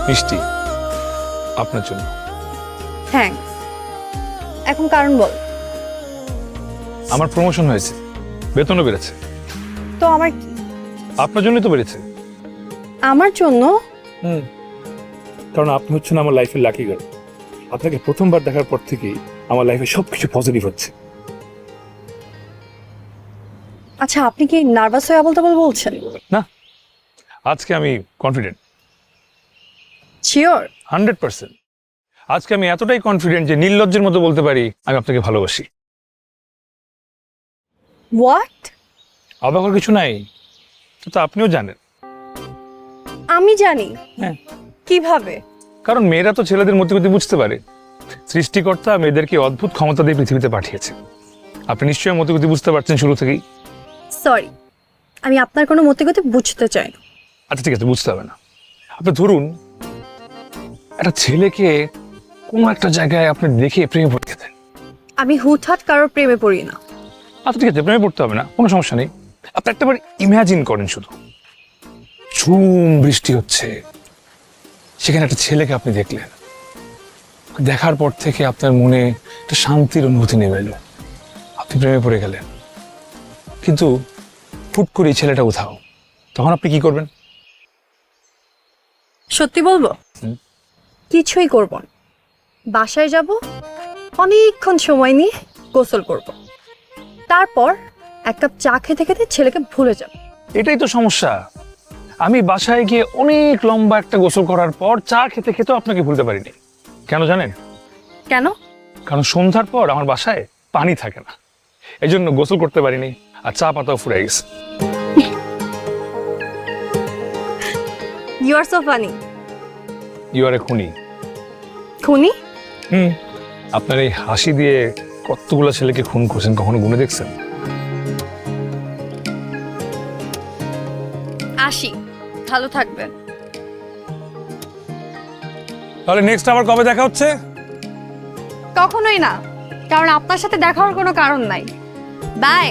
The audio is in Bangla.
মিষ্টি আপনার জন্য। থ্যাঙ্কস। এখন কারণ বল। আমার প্রমোশন হয়েছে, বেতনও বেড়েছে। তো আমার কি? আপনার জন্যই তো বেড়েছে। আমার জন্য? কারণ আপনি হচ্ছেন আমার লাইফের লাকি গার্ল। আপনাকে প্রথমবার দেখার পর থেকেই আমার লাইফে সবকিছু পজিটিভ হচ্ছে। আচ্ছা, আপনি কি নার্ভাস হয়ে আবল তাবল বলছেন? না, আজকে আমি কনফিডেন্ট। শিওর? 100%। আজকে আমি এতটাই কনফিডেন্ট যে নির্লজ্জের মতো বলতে পারি আমি আপনাকে ভালোবাসি। হোয়াট? অবাক হওয়ার কিছু নাই, তো আপনিও জানেন। আমি জানি? হ্যাঁ। কিভাবে? কারণ মেয়েরা তো ছেলেদের মতিগতি বুঝতে পারে। সৃষ্টিকর্তা মেয়েদেরকে অদ্ভুত ক্ষমতা দিয়ে পৃথিবীতে পাঠিয়েছে। আপনি নিশ্চয়ই মতিগতি বুঝতে পারছেন শুরু থেকেই। সরি, আমি আপনার কোনো মতিগতি বুঝতে চাই না। আচ্ছা ঠিক আছে, বুঝতে হবে না। আপনি ধরুন একটা ছেলেকে কোনো একটা জায়গায় আপনি দেখে প্রেমে পড়ে গেছেন। আমি হুটহাট কারোর প্রেমে পড়ি না। আচ্ছা ঠিক আছে, প্রেমে পড়তে হবে না, কোনো সমস্যা নেই। আপনি একটাবার ইমাজিন করেন, শুধু ঝুম বৃষ্টি হচ্ছে, সেখানে একটা ছেলেকে আপনি দেখলেন। দেখার পর থেকে আপনার মনে একটা শান্তির অনুভূতি নেমে এলো, আপনি প্রেমে পড়ে গেলেন। কিন্তু হুট করে এই ছেলেটা উধাও, তখন আপনি কি করবেন? সত্যি বলবো? কিছুই করব না। বাসায় যাব, অনেকক্ষণ সময় নিয়ে গোসল করব, তারপর এক কাপ চা খেতে খেতে ছেলেকে ভুলে যাব। এটাই তো সমস্যা। আমি বাসায় গিয়ে অনেক লম্বা একটা গোসল করার পর চা খেতে খেতেও আপনাকে ভুলতে পারিনি। কেন জানেন? কেন? কারণ সন্ধ্যার পর আমার বাসায় পানি থাকে না, এই জন্য গোসল করতে পারিনি, আর চা পাতাও ফুরাই গেছে। You are so funny. You are a খুনি। খুনি? আপনার এই হাসি দিয়ে কতগুলো ছেলেকে খুন করছেন, কখনো গুনে দেখছেন? আসি, ভালো থাকবেন। তাহলে নেক্সট আবার কবে দেখা হচ্ছে? কখনোই না, কারণ আপনার সাথে দেখা হওয়ার কোনো কারণ নাই। বাই।